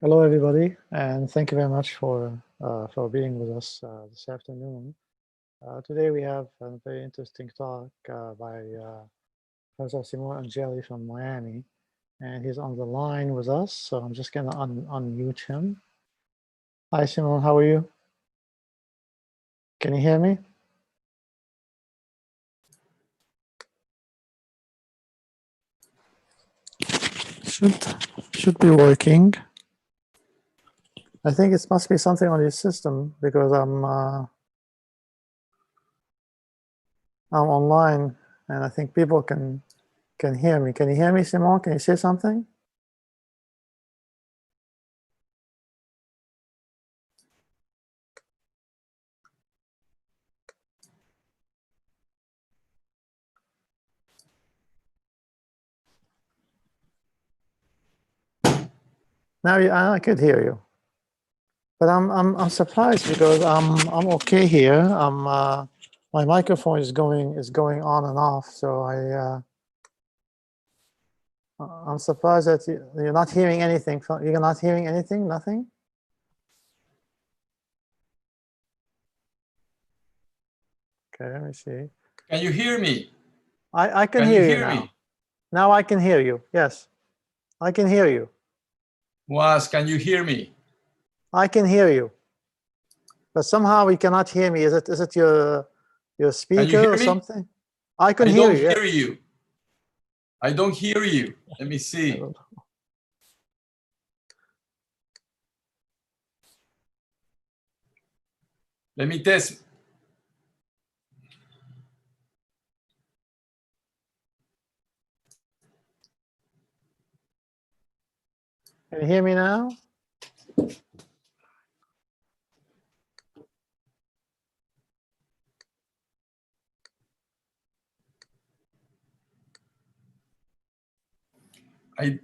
Hello, everybody, and thank you very much for being with us this afternoon. Today we have a very interesting talk by Professor Simone Angeli from Miami, and he's on the line with us. So I'm just going to unmute him. Hi, Simone. How are you? Can you hear me? Should be working. I think it must be something on your system because I'm online and I think people can hear me. Can you hear me, Simone? Can you say something? Now I could hear you. But I'm surprised because I'm okay here. My microphone is going on and off, so I'm surprised that you're not hearing anything. You're not hearing anything, nothing. Okay, let me see. Can you hear me? I can hear you now. Me? Now I can hear you. Yes, I can hear you. Muaz, can you hear me? I can hear you, but somehow we cannot hear me. Is it your speaker or something? I can hear you. I don't hear you. I don't hear you. Let me see. Let me test. Can you hear me now?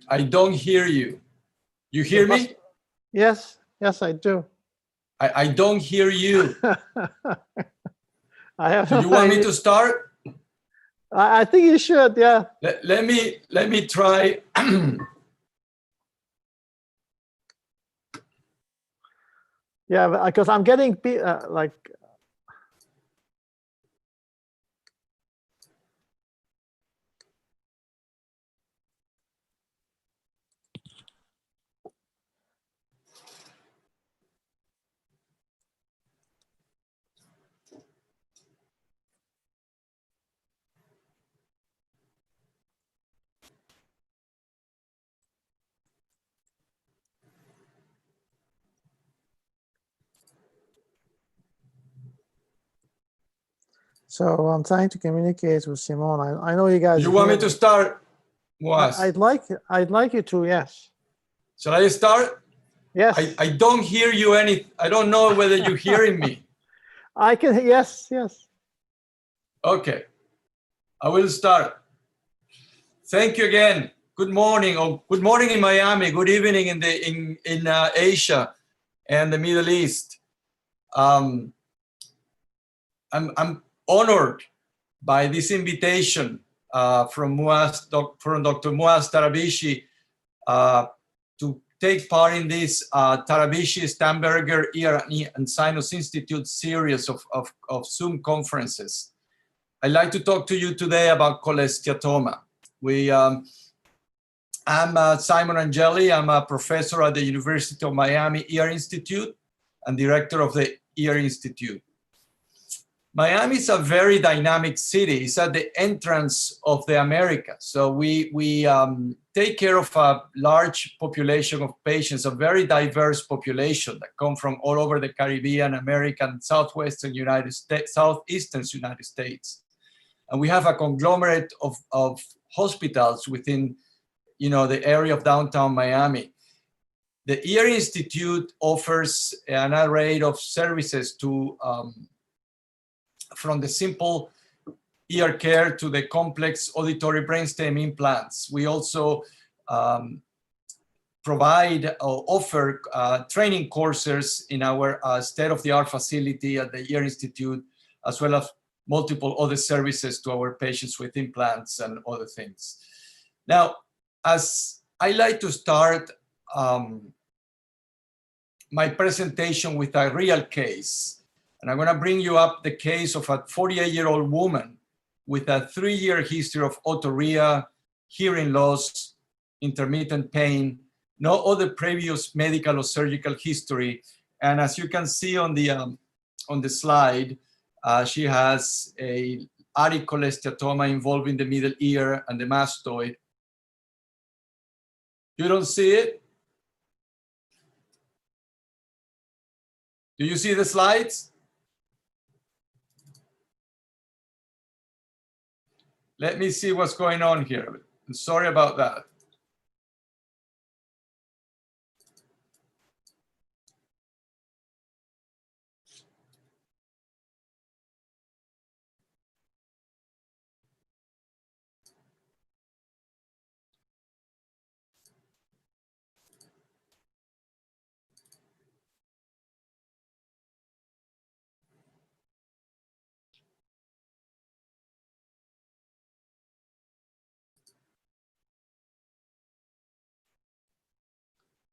I don't hear you. You hear me? Yes, I do. I don't hear you. I have. Do you want me to start? I think you should. Yeah. Let me try. Yeah, because I'm getting like. So I'm trying to communicate with Simone. I know you guys. You want me to start? I'd like you to. Yes. Shall I start? Yes. I don't hear you I don't know whether you're hearing me. I can. Yes. Okay. I will start. Thank you again. Good morning, or good morning in Miami. Good evening in Asia and the Middle East. I'm honored by this invitation from Dr. Muaz Tarabishi to take part in this Tarabishi-Stamberger Ear and Sinus Institute series of Zoom conferences. I'd like to talk to you today about cholesteatoma. I'm Simon Angeli. I'm a professor at the University of Miami Ear Institute and director of the Ear Institute. Miami is a very dynamic city. It's at the entrance of the Americas. So we take care of a large population of patients, a very diverse population that come from all over the Caribbean, American, southeastern United States. And we have a conglomerate of hospitals within the area of downtown Miami. The Ear Institute offers an array of services to from the simple ear care to the complex auditory brainstem implants. We also offer training courses in our state-of-the-art facility at the Ear Institute, as well as multiple other services to our patients with implants and other things. Now, as I like to start my presentation with a real case. And I'm gonna bring you up the case of a 48-year-old woman with a 3-year history of otorrhea, hearing loss, intermittent pain, no other previous medical or surgical history. And as you can see on the slide, she has a Aric cholesteatoma involving the middle ear and the mastoid. You don't see it? Do you see the slides? Let me see what's going on here. I'm sorry about that.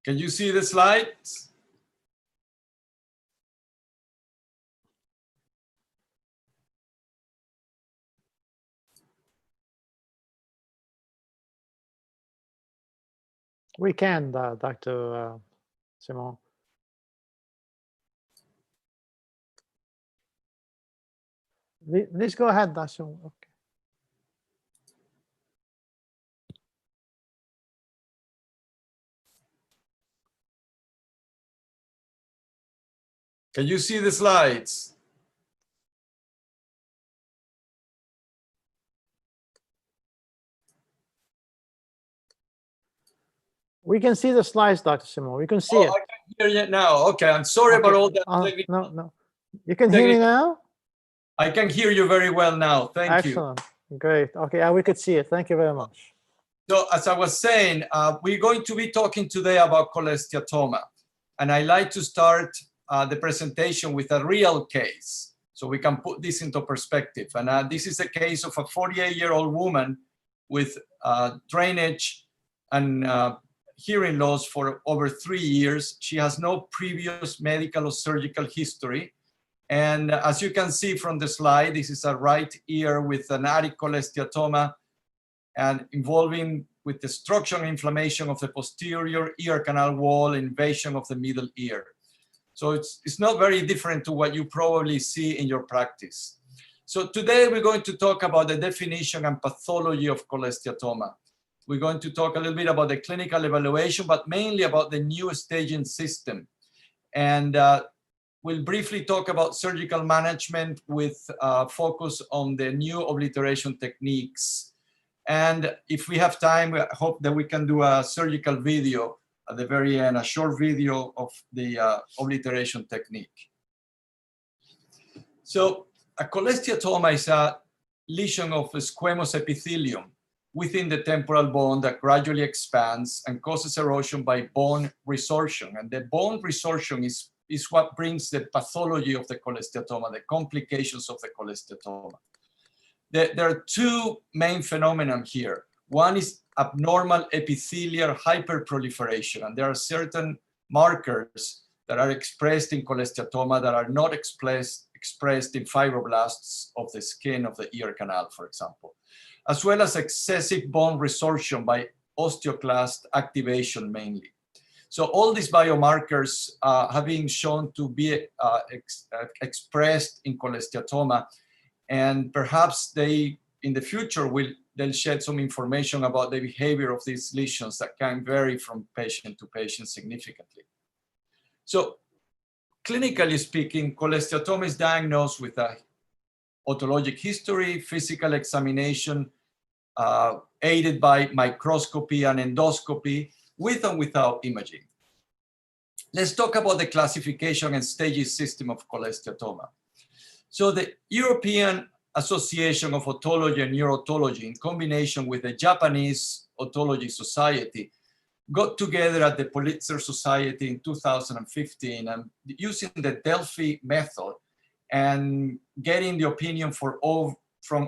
Can you see the slides? We can, Dr. Simon. Please go ahead, Dr. Simon. Okay. Can you see the slides? We can see the slides, Dr. Simon. We can see it. I can hear you now. Okay, I'm sorry about all that. No. You can hear me now? I can hear you very well now. Thank you. Excellent. Great. Okay, we could see it. Thank you very much. So as I was saying, we're going to be talking today about cholesteatoma. And I like to start the presentation with a real case so we can put this into perspective. And this is a case of a 48-year-old woman with drainage and hearing loss for over 3 years. She has no previous medical or surgical history. And as you can see from the slide, this is a right ear with an Aric cholesteatoma and involving with destruction and inflammation of the posterior ear canal wall, invasion of the middle ear. So it's not very different to what you probably see in your practice. So today we're going to talk about the definition and pathology of cholesteatoma. We're going to talk a little bit about the clinical evaluation, but mainly about the new staging system. And we'll briefly talk about surgical management with focus on the new obliteration techniques. And if we have time, we hope that we can do a surgical video at the very end, a short video of the obliteration technique. So a cholesteatoma is a lesion of squamous epithelium within the temporal bone that gradually expands and causes erosion by bone resorption. And the bone resorption is what brings the pathology of the cholesteatoma, the complications of the cholesteatoma. There are two main phenomena here. One is abnormal epithelial hyperproliferation, and there are certain markers that are expressed in cholesteatoma that are not expressed in fibroblasts of the skin of the ear canal, for example, as well as excessive bone resorption by osteoclast activation mainly. So all these biomarkers have been shown to be expressed in cholesteatoma, and perhaps they, in the future, they'll shed some information about the behavior of these lesions that can vary from patient to patient significantly. So clinically speaking, cholesteatoma is diagnosed with a otologic history, physical examination, aided by microscopy and endoscopy, with and without imaging. Let's talk about the classification and staging system of cholesteatoma. So the European Association of Otology and Neurotology, in combination with the Japanese Otology Society, got together at the Pulitzer Society in 2015 and using the Delphi method and getting the opinion from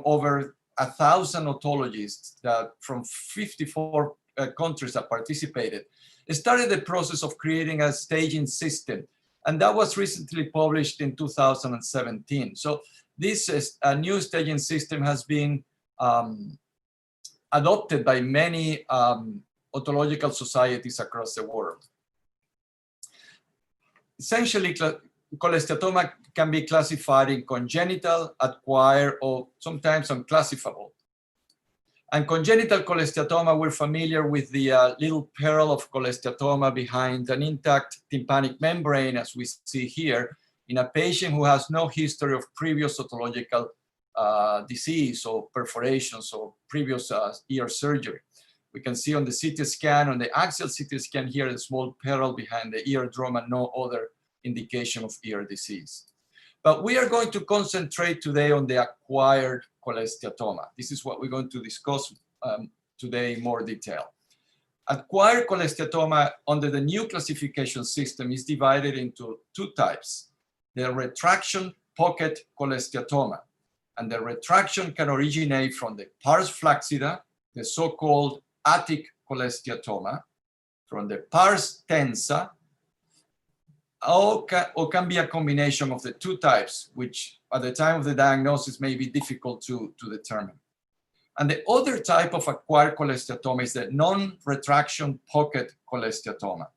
over 1,000 otologists from 54 countries that participated, started the process of creating a staging system. And that was recently published in 2017. So this is a new staging system has been adopted by many otological societies across the world. Essentially, cholesteatoma can be classified in congenital, acquired, or sometimes unclassifiable. And congenital cholesteatoma, we're familiar with the little pearl of cholesteatoma behind an intact tympanic membrane, as we see here, in a patient who has no history of previous otological disease or perforations or previous ear surgery. We can see on the CT scan, on the axial CT scan here, the small pearl behind the eardrum and no other indication of ear disease. But we are going to concentrate today on the acquired cholesteatoma. This is what we're going to discuss today in more detail. Acquired cholesteatoma under the new classification system is divided into two types: the retraction pocket cholesteatoma. And the retraction can originate from the pars flaccida, the so-called attic cholesteatoma, from the pars tensa, or can be a combination of the two types, which at the time of the diagnosis may be difficult to determine. And the other type of acquired cholesteatoma is the non-retraction pocket cholesteatoma,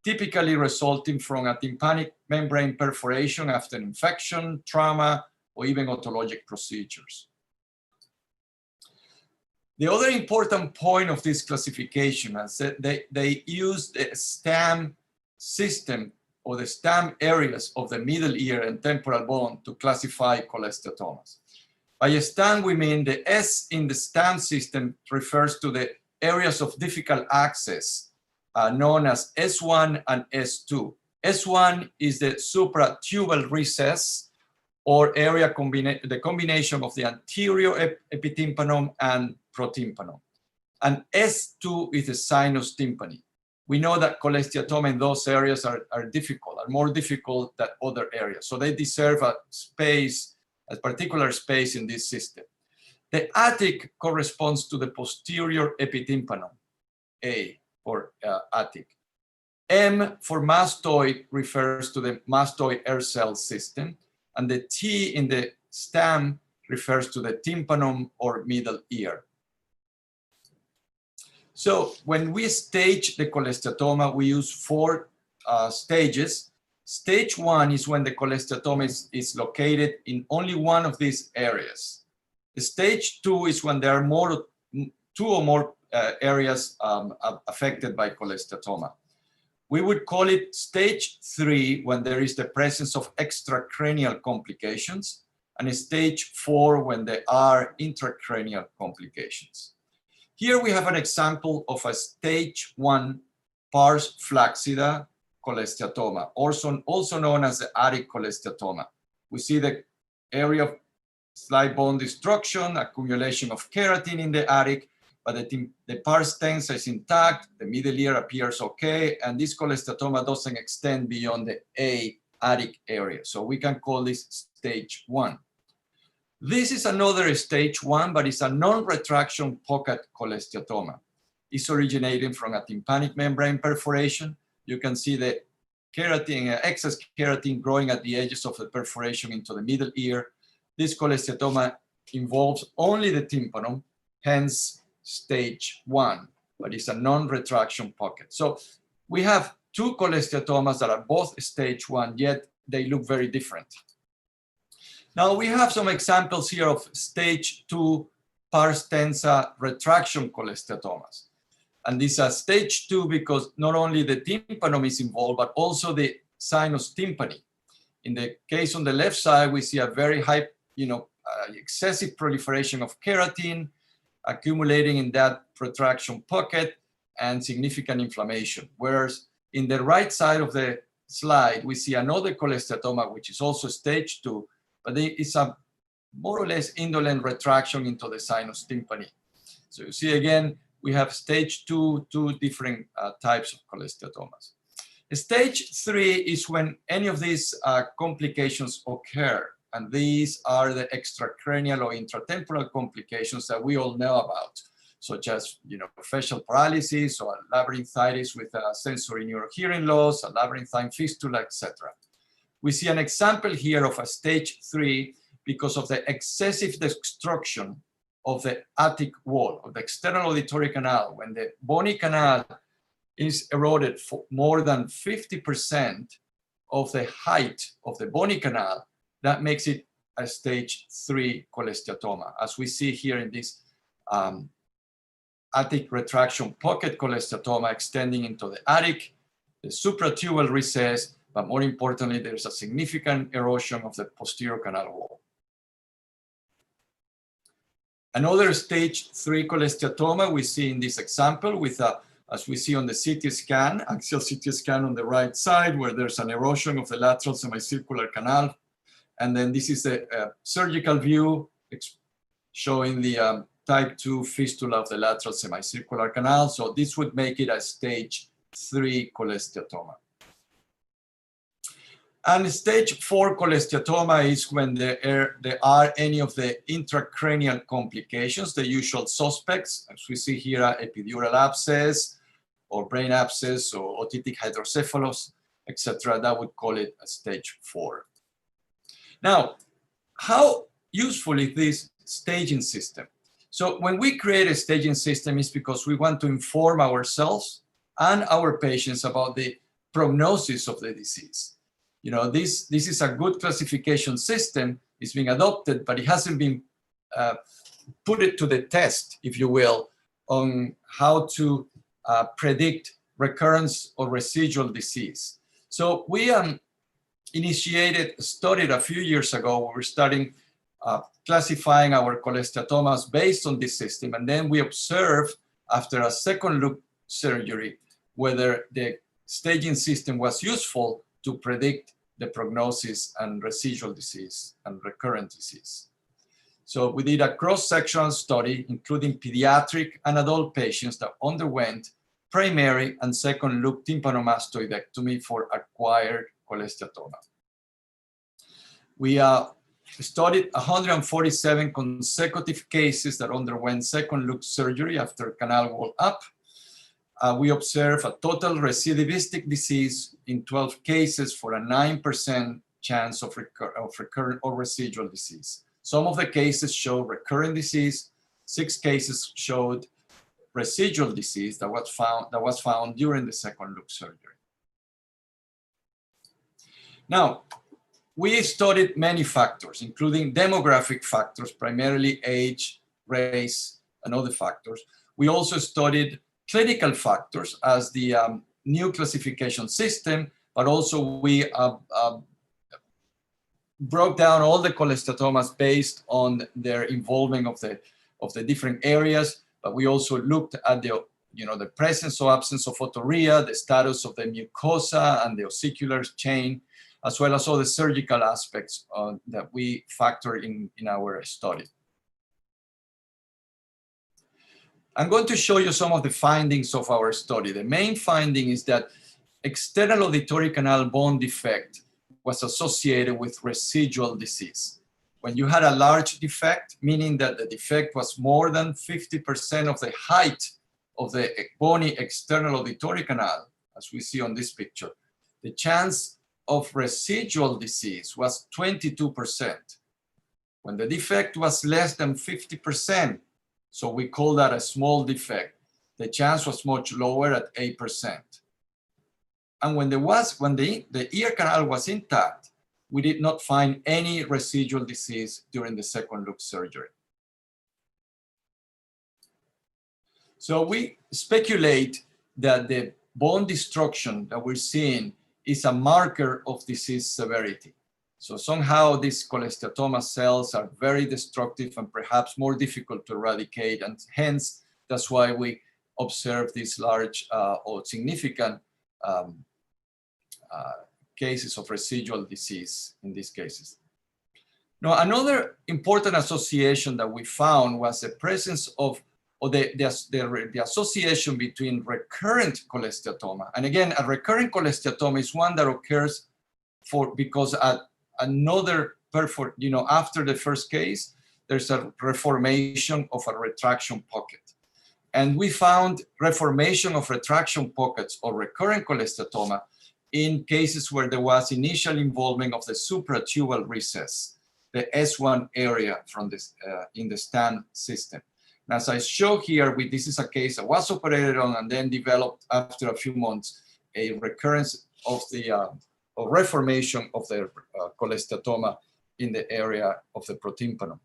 typically resulting from a tympanic membrane perforation after infection, trauma, or even otologic procedures. The other important point of this classification is that they use the STAM system, or the STAM areas of the middle ear and temporal bone, to classify cholesteatomas. By STAM, we mean the S in the STAM system refers to the areas of difficult access known as S1 and S2. S1 is the supratubal recess, or area the combination of the anterior epitympanum and protympanum. And S2 is the sinus tympani. We know that cholesteatoma in those areas are more difficult than other areas. So they deserve a space, a particular space in this system. The attic corresponds to the posterior epitympanum, A for attic. M for mastoid refers to the mastoid air cell system. And the T in the STAM refers to the tympanum or middle ear. So when we stage the cholesteatoma, we use four stages. Stage 1 is when the cholesteatoma is located in only one of these areas. Stage 2 is when there are two or more areas affected by cholesteatoma. We would call it stage 3 when there is the presence of extracranial complications, and stage 4 when there are intracranial complications. Here we have an example of a stage 1 pars flaccida cholesteatoma, also known as the attic cholesteatoma. We see the area of slight bone destruction, accumulation of keratin in the attic, but the pars tensa is intact, the middle ear appears okay, and this cholesteatoma doesn't extend beyond the A attic area. So we can call this stage 1. This is another stage 1, but it's a non-retraction pocket cholesteatoma. It's originating from a tympanic membrane perforation. You can see the keratin, excess keratin growing at the edges of the perforation into the middle ear. This cholesteatoma involves only the tympanum, hence stage 1, but it's a non-retraction pocket. So we have two cholesteatomas that are both stage 1, yet they look very different. Now we have some examples here of stage 2 pars tensa retraction cholesteatomas. And these are stage 2 because not only the tympanum is involved, but also the sinus tympani. In the case on the left side, we see a very high, excessive proliferation of keratin accumulating in that retraction pocket and significant inflammation. Whereas in the right side of the slide, we see another cholesteatoma, which is also stage 2, but it's a more or less indolent retraction into the sinus tympani. So you see again, we have stage 2, two different types of cholesteatomas. Stage 3 is when any of these complications occur. And these are the extracranial or intratemporal complications that we all know about. such as, facial paralysis or labyrinthitis with sensory neurohearing loss, a labyrinthine fistula, etc. We see an example here of a stage 3 because of the excessive destruction of the attic wall, of the external auditory canal. When the bony canal is eroded for more than 50% of the height of the bony canal, that makes it a stage 3 cholesteatoma, as we see here in this attic retraction pocket cholesteatoma extending into the attic, the supratubal recess, but more importantly, there's a significant erosion of the posterior canal wall. Another stage 3 cholesteatoma we see in this example with as we see on the CT scan, axial CT scan on the right side, where there's an erosion of the lateral semicircular canal. And then this is a surgical view showing the type 2 fistula of the lateral semicircular canal. So this would make it a stage 3 cholesteatoma. And stage 4 cholesteatoma is when there are any of the intracranial complications, the usual suspects, as we see here, epidural abscess or brain abscess or otitic hydrocephalus, etc. That would call it a stage 4. Now, how useful is this staging system? So when we create a staging system, it's because we want to inform ourselves and our patients about the prognosis of the disease. This is a good classification system. It's being adopted, but it hasn't been put it to the test, if you will, on how to predict recurrence or residual disease. So we studied a few years ago. We were studying classifying our cholesteatomas based on this system, and then we observed after a second look surgery whether the staging system was useful to predict the prognosis and residual disease and recurrent disease. So we did a cross-sectional study, including pediatric and adult patients that underwent primary and second look tympanomastoidectomy for acquired cholesteatoma. We studied 147 consecutive cases that underwent second look surgery after canal wall up. We observed a total recidivistic disease in 12 cases for a 9% chance of recurrent or residual disease. Some of the cases showed recurrent disease. 6 cases showed residual disease that was found during the second look surgery. Now, we studied many factors, including demographic factors, primarily age, race, and other factors. We also studied clinical factors as the new classification system, but also we broke down all the cholesteatomas based on their involvement of the different areas. But we also looked at the presence or absence of otorrhea, the status of the mucosa and the ossicular chain, as well as all the surgical aspects that we factor in our study. I'm going to show you some of the findings of our study. The main finding is that external auditory canal bone defect was associated with residual disease. When you had a large defect, meaning that the defect was more than 50% of the height of the bony external auditory canal, as we see on this picture, the chance of residual disease was 22%. When the defect was less than 50%, so we call that a small defect, the chance was much lower at 8%. And when the ear canal was intact, we did not find any residual disease during the second look surgery. So we speculate that the bone destruction that we're seeing is a marker of disease severity. So somehow these cholesteatoma cells are very destructive and perhaps more difficult to eradicate, and hence that's why we observe these large or significant cases of residual disease in these cases. Now, another important association that we found was the presence of, or the association between recurrent cholesteatoma. And again, a recurrent cholesteatoma is one that occurs because at another after the first case, there's a reformation of a retraction pocket. And we found reformation of retraction pockets or recurrent cholesteatoma in cases where there was initial involvement of the supratubal recess, the S1 area from this, in the STAM system. And as I show here, this is a case that was operated on and then developed after a few months a recurrence of the or reformation of the cholesteatoma in the area of the protympanon.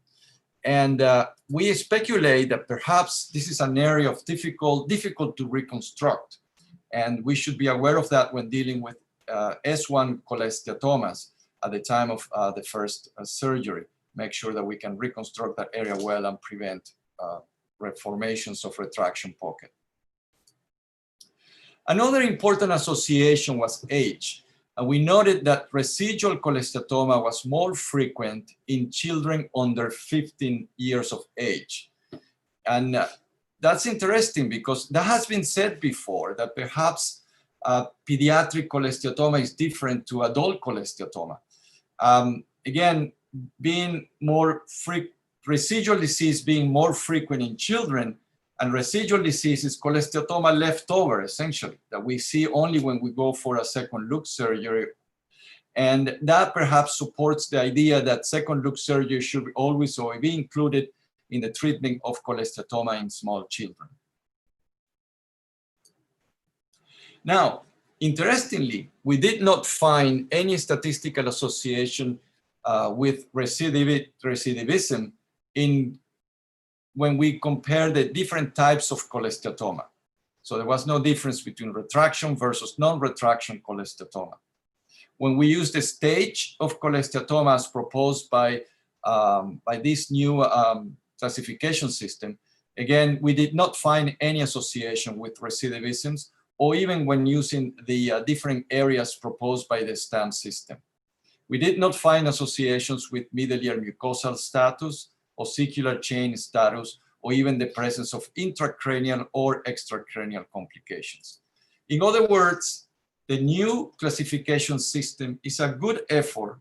And we speculate that perhaps this is an area of difficult to reconstruct. And we should be aware of that when dealing with S1 cholesteatomas at the time of the first surgery. Make sure that we can reconstruct that area well and prevent reformations of retraction pocket. Another important association was age. And we noted that residual cholesteatoma was more frequent in children under 15 years of age. And that's interesting because that has been said before, that perhaps pediatric cholesteatoma is different to adult cholesteatoma. Again, being more residual disease being more frequent in children, and residual disease is cholesteatoma leftover, essentially, that we see only when we go for a second look surgery. And that perhaps supports the idea that second look surgery should always be included in the treatment of cholesteatoma in small children. Now, interestingly, we did not find any statistical association with recidivism when we compare the different types of cholesteatoma. So there was no difference between retraction versus non-retraction cholesteatoma. When we use the stage of cholesteatoma as proposed by this new classification system, again, we did not find any association with recidivisms, or even when using the different areas proposed by the STAM system. We did not find associations with middle ear mucosal status, ossicular chain status, or even the presence of intracranial or extracranial complications. In other words, the new classification system is a good effort.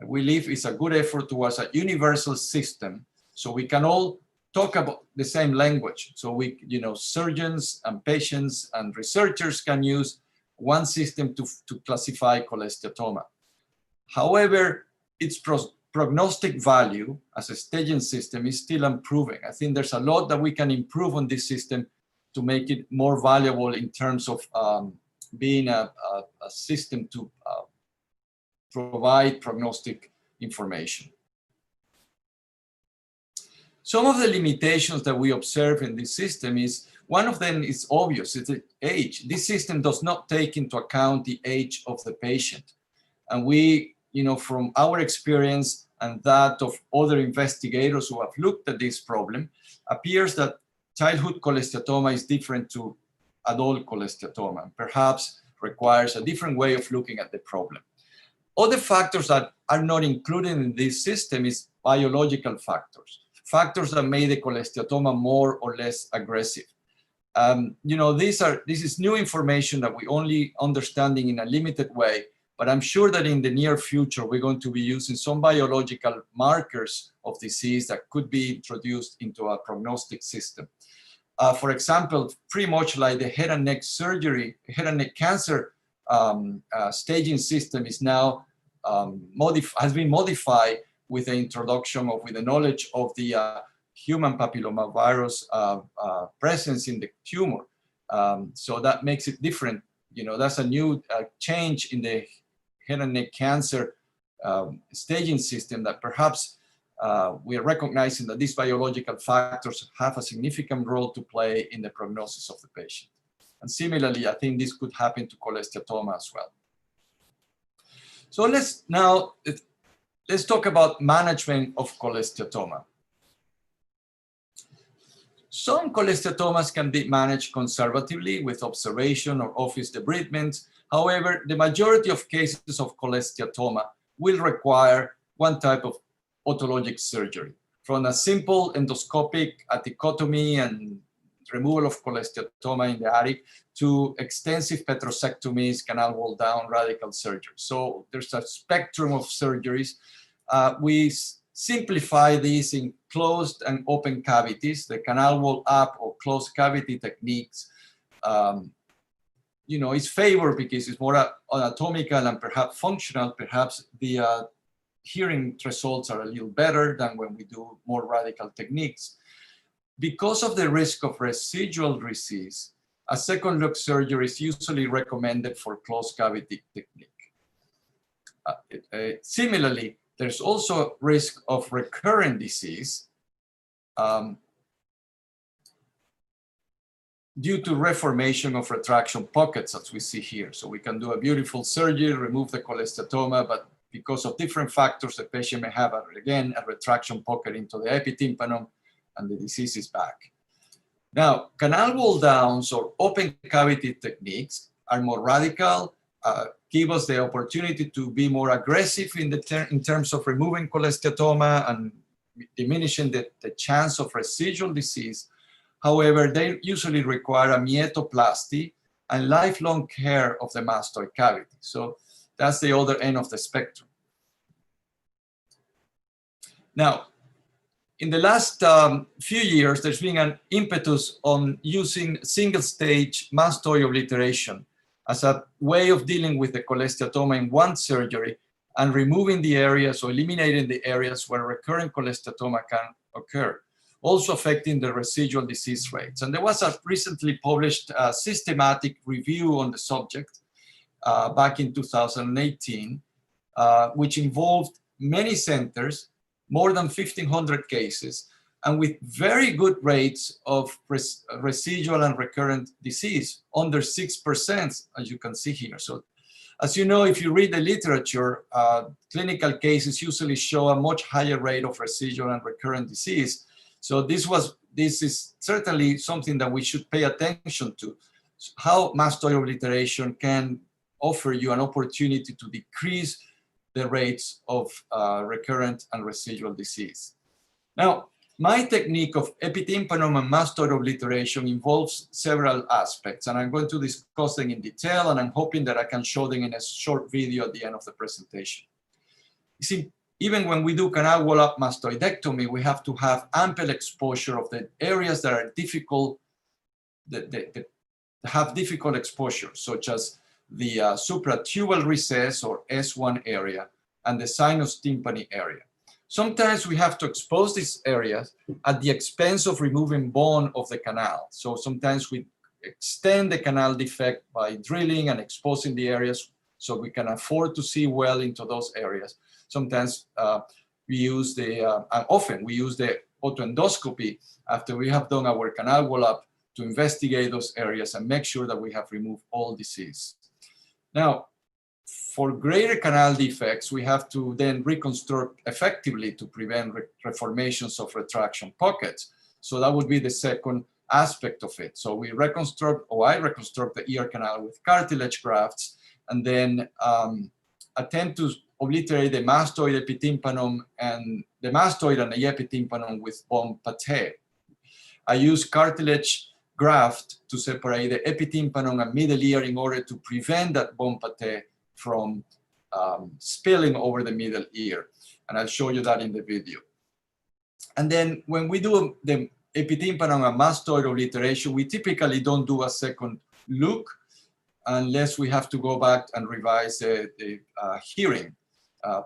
We believe it's a good effort towards a universal system, so we can all talk about the same language. So we, surgeons and patients and researchers can use one system to classify cholesteatoma. However, its prognostic value as a staging system is still improving. I think there's a lot that we can improve on this system to make it more valuable in terms of being a system to provide prognostic information. Some of the limitations that we observe in this system is, one of them is obvious, it's the age. This system does not take into account the age of the patient. And we, from our experience and that of other investigators who have looked at this problem, appears that childhood cholesteatoma is different to adult cholesteatoma, and perhaps requires a different way of looking at the problem. Other factors that are not included in this system is biological factors, factors that make the cholesteatoma more or less aggressive. This is new information that we only understanding in a limited way, but I'm sure that in the near future, we're going to be using some biological markers of disease that could be introduced into a prognostic system. For example, pretty much like the head and neck surgery, head and neck cancer staging system is now has been modified with the introduction with the knowledge of the human papillomavirus presence in the tumor. So that makes it different. That's a new change in the head and neck cancer staging system that perhaps we are recognizing that these biological factors have a significant role to play in the prognosis of the patient. And similarly, I think this could happen to cholesteatoma as well. So let's talk about management of cholesteatoma. Some cholesteatomas can be managed conservatively with observation or office debridement. However, the majority of cases of cholesteatoma will require one type of otologic surgery, from a simple endoscopic athecotomy and removal of cholesteatoma in the attic to extensive petrosectomies, canal wall down, radical surgery. So there's a spectrum of surgeries. We simplify this in closed and open cavities, the canal wall up or closed cavity techniques. You know, is favored because it's more anatomical and perhaps functional. Perhaps the hearing results are a little better than when we do more radical techniques. Because of the risk of residual disease, a second look surgery is usually recommended for closed cavity technique. Similarly, there's also risk of recurrent disease due to reformation of retraction pockets, as we see here. So we can do a beautiful surgery, remove the cholesteatoma, but because of different factors, the patient may have, again, a retraction pocket into the epitympanum, and the disease is back. Now, canal wall downs or open cavity techniques are more radical, give us the opportunity to be more aggressive in terms of removing cholesteatoma and diminishing the chance of residual disease. However, they usually require a myetoplasty and lifelong care of the mastoid cavity. So that's the other end of the spectrum. Now, in the last few years, there's been an impetus on using single-stage mastoid obliteration as a way of dealing with the cholesteatoma in one surgery and removing the areas or eliminating the areas where recurrent cholesteatoma can occur, also affecting the residual disease rates. And there was a recently published systematic review on the subject back in 2018, which involved many centers, more than 1,500 cases, and with very good rates of residual and recurrent disease, under 6%, as you can see here. So, as you know, if you read the literature, clinical cases usually show a much higher rate of residual and recurrent disease. So this is certainly something that we should pay attention to, how mastoid obliteration can offer you an opportunity to decrease the rates of recurrent and residual disease. Now, my technique of epitympanum and mastoid obliteration involves several aspects, and I'm going to discuss them in detail, and I'm hoping that I can show them in a short video at the end of the presentation. You see, even when we do canal wall up mastoidectomy, we have to have ample exposure of the areas that are difficult, that have difficult exposure, such as the supratubal recess or S1 area and the sinus tympani area. Sometimes we have to expose these areas at the expense of removing bone of the canal. So sometimes we extend the canal defect by drilling and exposing the areas so we can afford to see well into those areas. Sometimes we use often we use the autoendoscopy after we have done our canal wall up to investigate those areas and make sure that we have removed all disease. Now, for greater canal defects, we have to then reconstruct effectively to prevent reformations of retraction pockets. So that would be the second aspect of it. So we reconstruct, or I reconstruct the ear canal with cartilage grafts, and then attempt to obliterate the mastoid epitympanum and the mastoid and the epitympanum with bone pate. I use cartilage graft to separate the epitympanum and middle ear in order to prevent that bone pate from spilling over the middle ear. And I'll show you that in the video. And then when we do the epitympanum and mastoid obliteration, we typically don't do a second look unless we have to go back and revise the hearing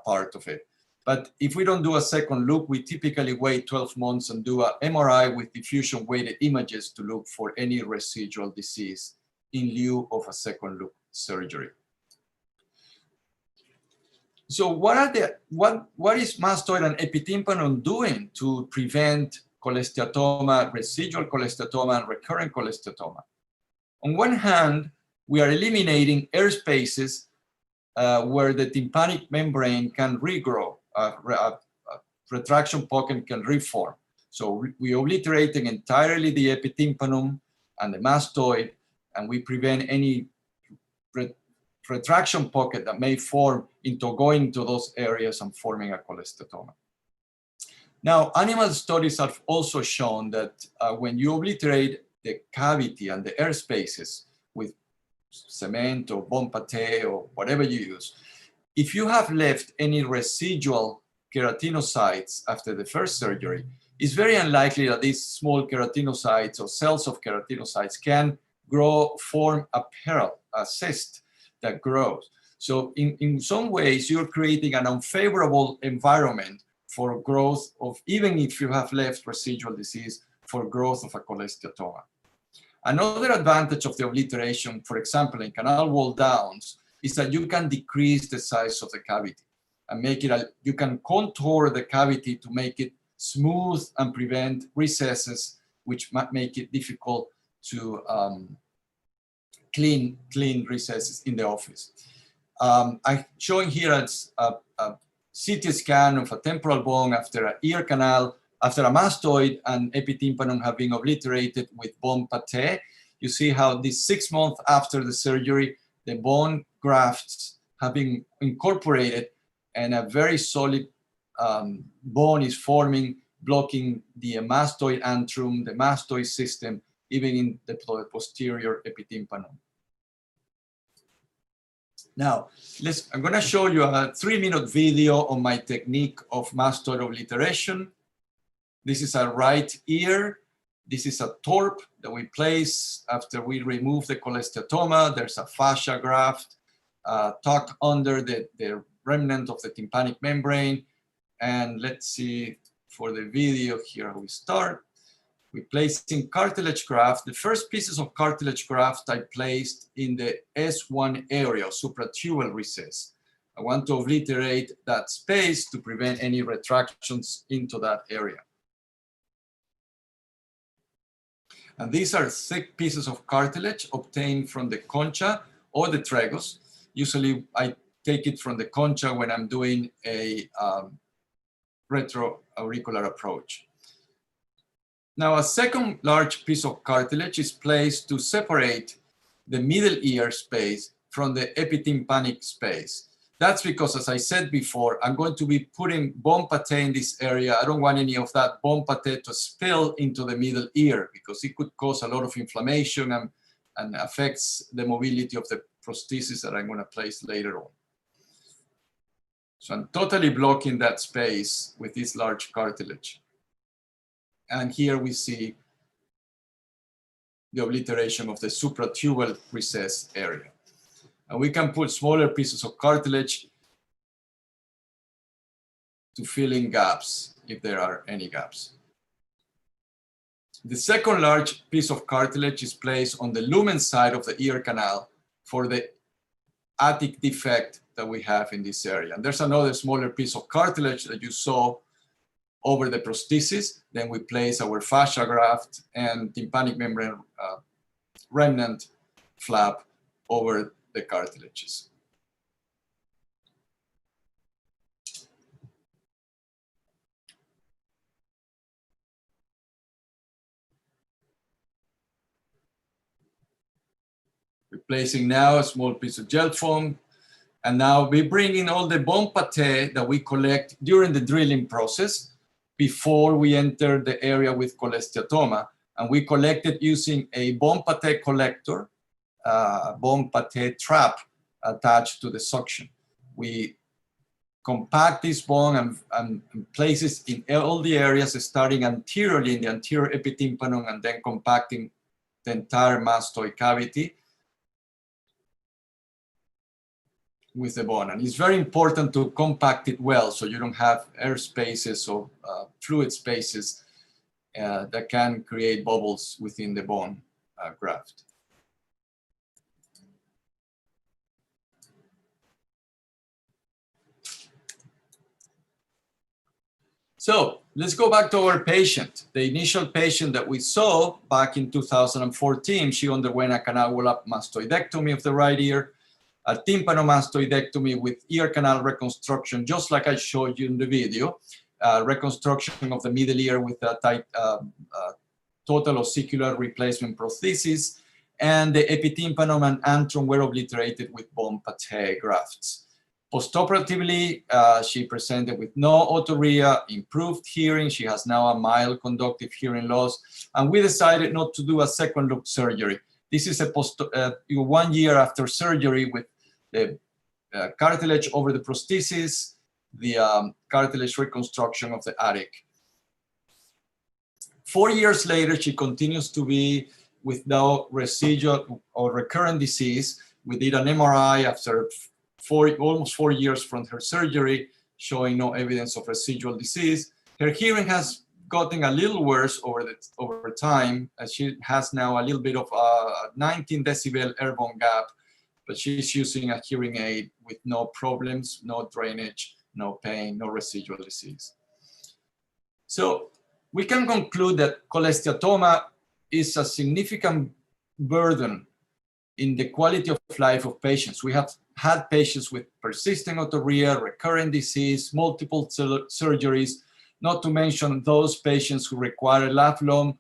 part of it. But if we don't do a second look, we typically wait 12 months and do an MRI with diffusion weighted images to look for any residual disease in lieu of a second look surgery. So what is mastoid and epitympanum doing to prevent cholesteatoma, residual cholesteatoma, and recurrent cholesteatoma? On one hand, we are eliminating air spaces where the tympanic membrane can regrow, retraction pocket can reform. So we obliterating entirely the epitympanum and the mastoid, and we prevent any retraction pocket that may form into going to those areas and forming a cholesteatoma. Now, animal studies have also shown that when you obliterate the cavity and the air spaces with cement or bone pate or whatever you use, if you have left any residual keratinocytes after the first surgery, it's very unlikely that these small keratinocytes or cells of keratinocytes can grow, form a pearl, a cyst that grows. So in some ways, you're creating an unfavorable environment for growth of, even if you have left residual disease, for growth of a cholesteatoma. Another advantage of the obliteration, for example, in canal wall downs, is that you can decrease the size of the cavity and make it, you can contour the cavity to make it smooth and prevent recesses, which might make it difficult to clean recesses in the office. I'm showing here a CT scan of a temporal bone after an ear canal, after a mastoid and epitympanum have been obliterated with bone pate. You see how this 6 months after the surgery, the bone grafts have been incorporated and a very solid bone is forming, blocking the mastoid antrum, the mastoid system, even in the posterior epitympanum. Now, I'm going to show you a 3-minute video on my technique of mastoid obliteration. This is a right ear. This is a TORP that we place after we remove the cholesteatoma. There's a fascia graft tucked under the remnant of the tympanic membrane. And let's see for the video here how we start. We placed in cartilage graft. The first pieces of cartilage graft I placed in the S1 area, supratubal recess. I want to obliterate that space to prevent any retractions into that area. And these are thick pieces of cartilage obtained from the concha or the tragus. Usually I take it from the concha when I'm doing a retroauricular approach. Now, a second large piece of cartilage is placed to separate the middle ear space from the epitympanic space. That's because, as I said before, I'm going to be putting bone pate in this area. I don't want any of that bone pate to spill into the middle ear because it could cause a lot of inflammation and affects the mobility of the prosthesis that I'm going to place later on. So I'm totally blocking that space with this large cartilage. And here we see the obliteration of the supratubal recess area. And we can put smaller pieces of cartilage to fill in gaps, if there are any gaps. The second large piece of cartilage is placed on the lumen side of the ear canal for the attic defect that we have in this area. And there's another smaller piece of cartilage that you saw over the prosthesis. Then we place our fascia graft and tympanic membrane remnant flap over the cartilages. Replacing now a small piece of gel foam. And now we bring in all the bone pate that we collect during the drilling process before we enter the area with cholesteatoma. And we collect it using a bone pate collector, bone pate trap attached to the suction. We compact this bone and place it in all the areas, starting anteriorly in the anterior epitympanum and then compacting the entire mastoid cavity with the bone. And it's very important to compact it well so you don't have air spaces or fluid spaces that can create bubbles within the bone graft. So let's go back to our patient. The initial patient that we saw back in 2014, she underwent a canal wall mastoidectomy of the right ear, a tympanomastoidectomy with ear canal reconstruction, just like I showed you in the video, reconstruction of the middle ear with a tight, total ossicular replacement prosthesis, and the epitympanum and antrum were obliterated with bone pate grafts. Postoperatively, she presented with no otorrhea, improved hearing. She has now a mild conductive hearing loss, and we decided not to do a second loop surgery. This is a 1 year after surgery with the cartilage over the prosthesis, the cartilage reconstruction of the attic. 4 years later, she continues to be with no residual or recurrent disease. We did an MRI after almost 4 years from her surgery, showing no evidence of residual disease. Her hearing has gotten a little worse over time, as she has now a little bit of a 19 decibel airborne gap, but she's using a hearing aid with no problems, no drainage, no pain, no residual disease. So we can conclude that cholesteatoma is a significant burden in the quality of life of patients. We have had patients with persistent otorrhea, recurrent disease, multiple surgeries, not to mention those patients who require lifelong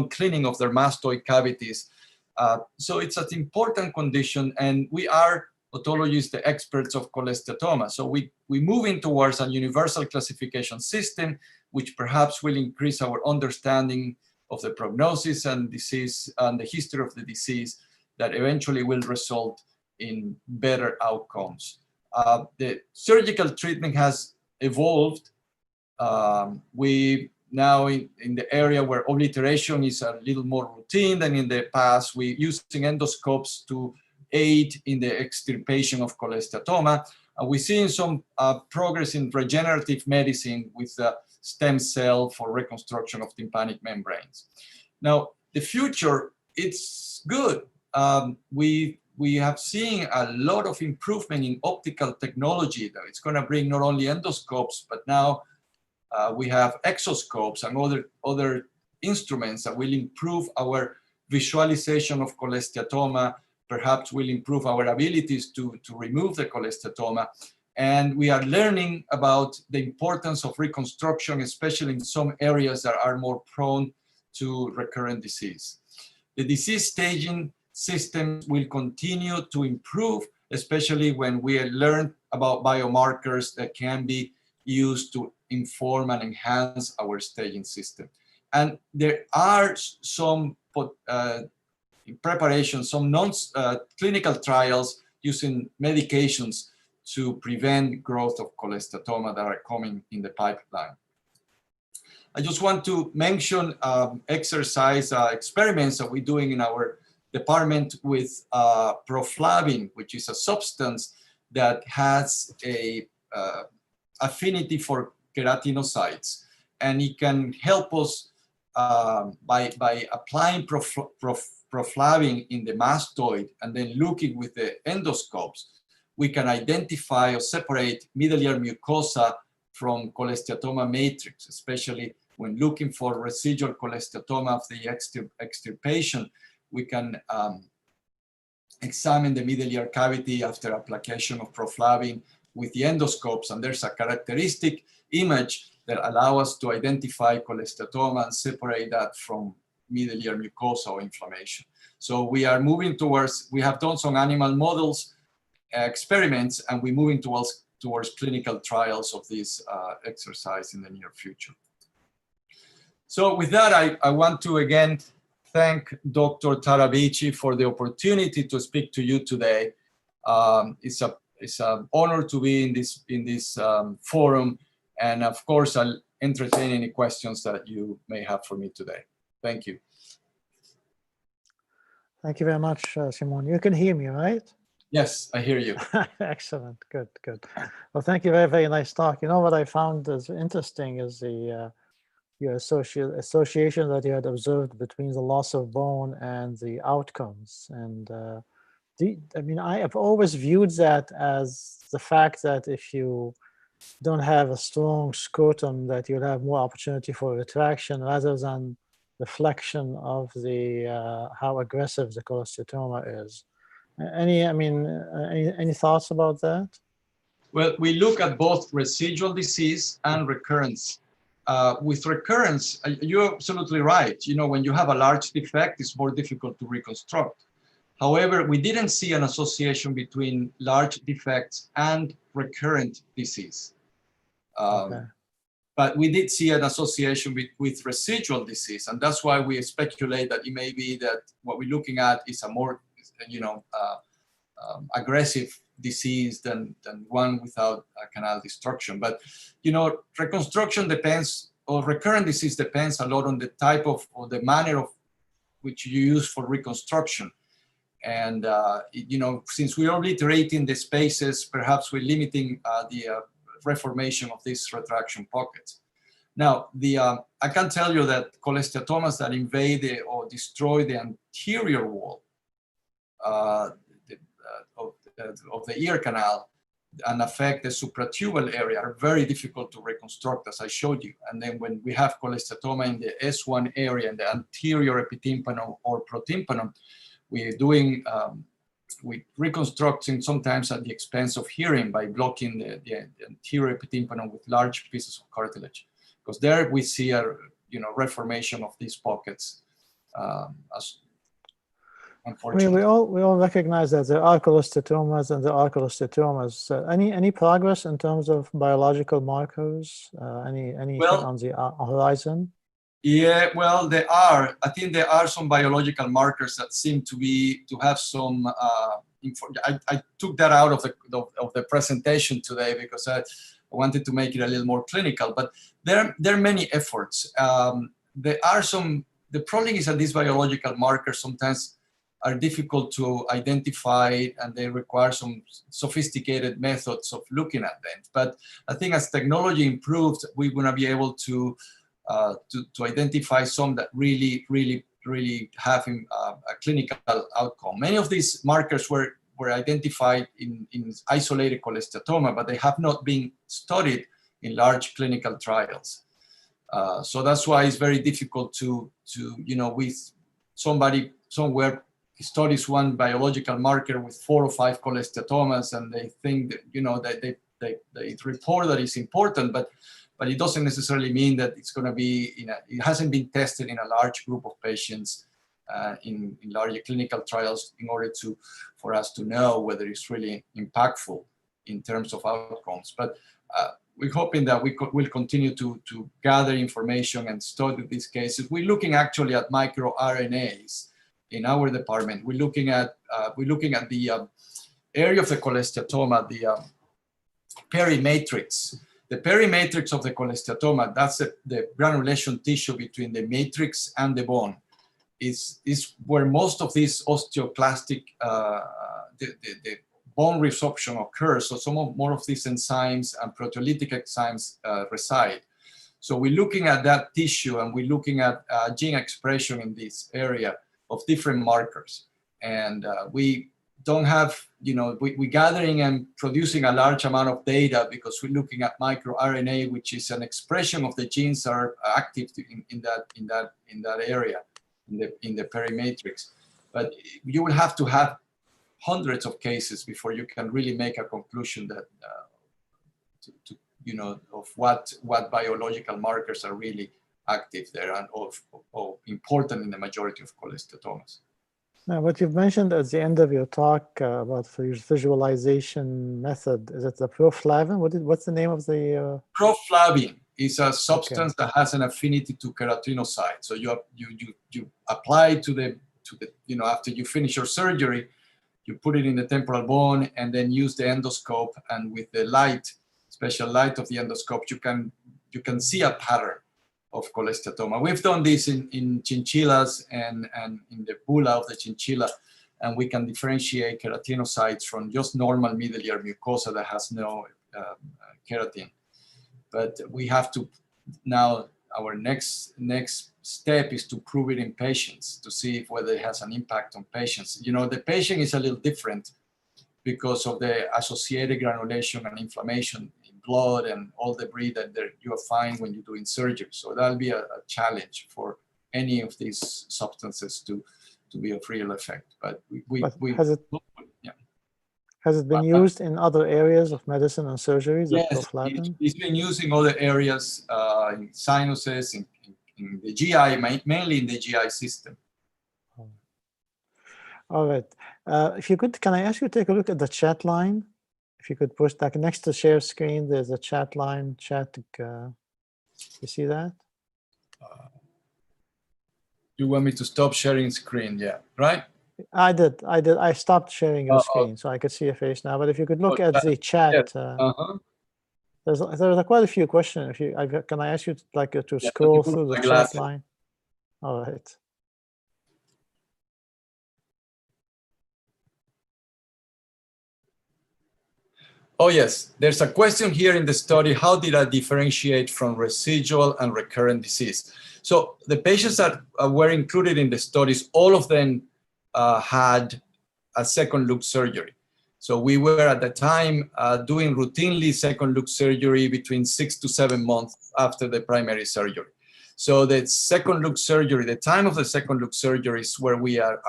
cleaning of their mastoid cavities. So it's an important condition, and we are otologists, the experts of cholesteatoma. So we moving towards a universal classification system, which perhaps will increase our understanding of the prognosis and disease and the history of the disease, that eventually will result in better outcomes. The surgical treatment has evolved. We now in the area where obliteration is a little more routine than in the past, we're using endoscopes to aid in the extirpation of cholesteatoma. And we're seeing some progress in regenerative medicine with the stem cell for reconstruction of tympanic membranes. Now, the future, it's good. We have seen a lot of improvement in optical technology that it's going to bring not only endoscopes, but now we have exoscopes and other instruments that will improve our visualization of cholesteatoma, perhaps will improve our abilities to remove the cholesteatoma. And we are learning about the importance of reconstruction, especially in some areas that are more prone to recurrent disease. The disease staging system will continue to improve, especially when we learn about biomarkers that can be used to inform and enhance our staging system. And there are some preparations, some non-clinical trials using medications to prevent growth of cholesteatoma that are coming in the pipeline. I just want to mention exercise experiments that we're doing in our department with proflavin, which is a substance that has a affinity for keratinocytes, and it can help us by applying proflavin in the mastoid and then looking with the endoscopes. We can identify or separate medullary mucosa from cholesteatoma matrix, especially when looking for residual cholesteatoma of the extirpation. We can examine the medullary cavity after application of proflavin with the endoscopes, and there's a characteristic image that allows us to identify cholesteatoma and separate that from medullary mucosa or inflammation. So we are moving towards, we have done some animal models experiments, and we're moving towards clinical trials of this exercise in the near future. So with that, I want to again thank Dr. Tarabici for the opportunity to speak to you today. It's an honor to be in this forum, and of course I'll entertain any questions that you may have for me today. Thank you. Thank you very much, Simon. You can hear me, right? Yes, I hear you. Excellent. Good, good. Well, thank you. Very, very nice talk. You know what I found is interesting is your association that you had observed between the loss of bone and the outcomes. And I mean, I have always viewed that as the fact that if you don't have a strong scrotum, that you'll have more opportunity for retraction rather than reflection of the how aggressive the cholesteatoma is. Any thoughts about that? Well, we look at both residual disease and recurrence. With recurrence, you're absolutely right. You know, when you have a large defect, it's more difficult to reconstruct. However, we didn't see an association between large defects and recurrent disease. Okay. But we did see an association with residual disease, and that's why we speculate that it may be that what we're looking at is a more, aggressive disease than one without canal destruction. But, you know, reconstruction depends, or recurrent disease depends a lot on the type of, or the manner of which you use for reconstruction. And, you know, since we're obliterating the spaces, perhaps we're limiting the reformation of these retraction pockets. Now, I can tell you that cholesteatomas that invade or destroy the anterior wall of the ear canal and affect the supratubal area are very difficult to reconstruct, as I showed you. And then when we have cholesteatoma in the S1 area, in the anterior epitympanum or protympanum, we're doing, we reconstructing sometimes at the expense of hearing by blocking the anterior epitympanum with large pieces of cartilage. Because there we see a, you know, reformation of these pockets. As unfortunately, I mean, we all recognize that there are cholesteatomas and there are cholesteatomas. Any progress in terms of biological markers? Anything on the horizon? Yeah, well, there are. I think there are some biological markers that seem to have some. I took that out of the presentation today because I wanted to make it a little more clinical. But there are many efforts. There are some. The problem is that these biological markers sometimes are difficult to identify, and they require some sophisticated methods of looking at them. But I think as technology improves, we're going to be able to identify some that really have a clinical outcome. Many of these markers were identified in isolated cholesteatoma, but they have not been studied in large clinical trials. So that's why it's very difficult to you know, with somebody somewhere studies one biological marker with 4 or 5 cholesteatomas, and they think that, you know, that they report that it's important, but it doesn't necessarily mean that it's going to be it hasn't been tested in a large group of patients in larger clinical trials in order for us to know whether it's really impactful in terms of outcomes. But we're hoping that will continue to gather information and study these cases. We're looking actually at microRNAs in our department. We're looking at the area of the cholesteatoma, the perimatrix. The perimatrix of the cholesteatoma, that's the granulation tissue between the matrix and the bone, is where most of these osteoclastic, the bone resorption occurs. So more of these enzymes and proteolytic enzymes reside. So we're looking at that tissue, and we're looking at gene expression in this area of different markers. And we don't have, you know, we're gathering and producing a large amount of data because we're looking at microRNA, which is an expression of the genes that are active in that area, in the perimatrix. But you will have to have hundreds of cases before you can really make a conclusion that, you know, of what biological markers are really active there and of important in the majority of cholesteatomas. Now, what you've mentioned at the end of your talk about your visualization method, is it the proflavin? What's the name of the? Proflavin is a substance that has an affinity to keratinocytes. So you apply to the you know, after you finish your surgery, you put it in the temporal bone and then use the endoscope, and with the light, special light of the endoscope, you can see a pattern of cholesteatoma. We've done this in chinchillas and in the bulla of the chinchilla, and we can differentiate keratinocytes from just normal middle ear mucosa that has no keratin. But we have to now, our next step is to prove it in patients to see whether it has an impact on patients. You know, the patient is a little different because of the associated granulation and inflammation in blood and all debris that you find when you're doing surgery. So that'll be a challenge for any of these substances to be of real effect. But has it been used in other areas of medicine and surgery? Yes, it's been used in other areas, in sinuses, in the GI, mainly in the GI system. All right. If you could, can I ask you to take a look at the chat line? If you could push that next to share screen, there's a chat line. You see that? You want me to stop sharing screen? Yeah, right? I did. I stopped sharing your Oh, screen so I could see your face now. But if you could look oh, at the chat, yes. Uh-huh. there's quite a few questions. If you, can I ask you to, to Yeah, let me scroll put through the my chat glasses. line? All right. Oh, yes. There's a question here in the study. How did I differentiate from residual and recurrent disease? So the patients that were included in the studies, all of them had a second look surgery. So we were at the time doing routinely second look surgery between 6 to 7 months after the primary surgery. So the second look surgery, the time of the second look surgery is where we are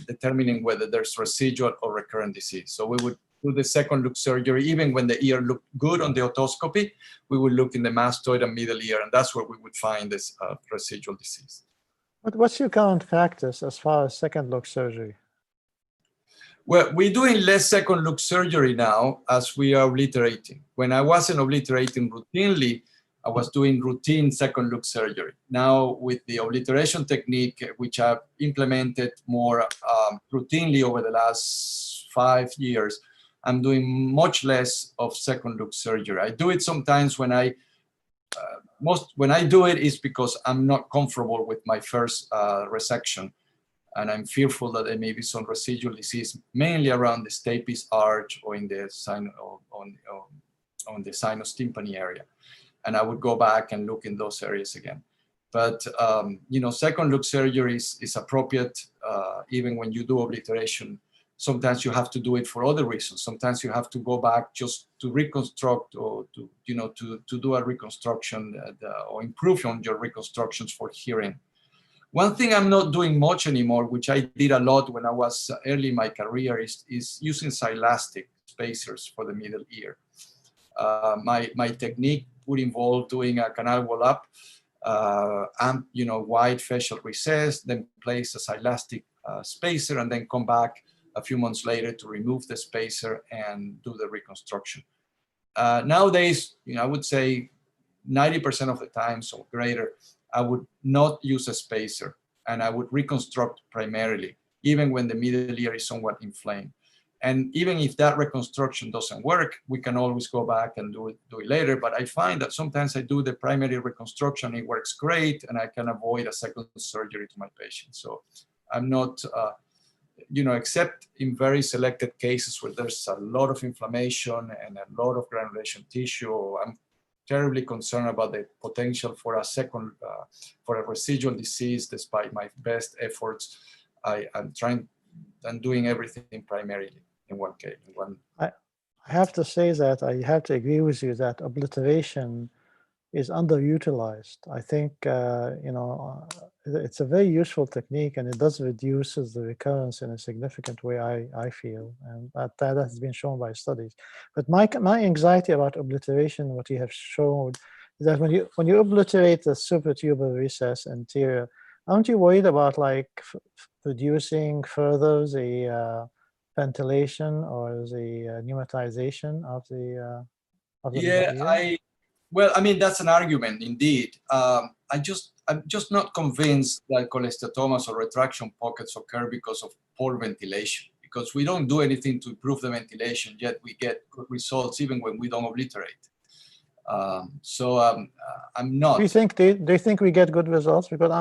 determining whether there's residual or recurrent disease. So we would do the second look surgery, even when the ear looked good on the otoscopy, we would look in the mastoid and middle ear, and that's where we would find this residual disease. What's your current practice as far as second look surgery? Well, we're doing less second look surgery now as we are obliterating. When I wasn't obliterating routinely, I was doing routine second look surgery. Now with the obliteration technique, which I've implemented more routinely over the last 5 years, I'm doing much less of second look surgery. I do it sometimes when when I do it is because I'm not comfortable with my first resection. And I'm fearful that there may be some residual disease, mainly around the stapes arch or in the on the sinus tympani area. And I would go back and look in those areas again. But you know, second look surgery is appropriate even when you do obliteration. Sometimes you have to do it for other reasons. Sometimes you have to go back just to reconstruct or to do a reconstruction or improve on your reconstructions for hearing. One thing I'm not doing much anymore, which I did a lot when I was early in my career, is using silastic spacers for the middle ear. My technique would involve doing a canal wall up, wide facial recess, then place a silastic spacer, and then come back a few months later to remove the spacer and do the reconstruction. Nowadays, I would say 90% of the time, so greater, I would not use a spacer and I would reconstruct primarily, even when the middle ear is somewhat inflamed. And even if that reconstruction doesn't work, we can always go back and do it later. But I find that sometimes I do the primary reconstruction, it works great, and I can avoid a second surgery to my patient. So I'm not, except in very selected cases where there's a lot of inflammation and a lot of granulation tissue, I'm terribly concerned about the potential for a second, for a residual disease. Despite my best efforts, I'm doing everything primarily in one case. I have to say that I have to agree with you that obliteration is underutilized. I think, it's a very useful technique and it does reduces the recurrence in a significant way, I feel, and that has been shown by studies. But my anxiety about obliteration, what you have shown, is that when you obliterate the supratuberous recess anterior, aren't you worried about reducing further the ventilation or the pneumatization of the Yeah, middle ear? well, I mean, that's an argument indeed. I'm just not convinced that cholesteatomas or retraction pockets occur because of poor ventilation, because we don't do anything to improve the ventilation, yet we get good results even when we don't obliterate. I'm not. Do you think we get good results? Because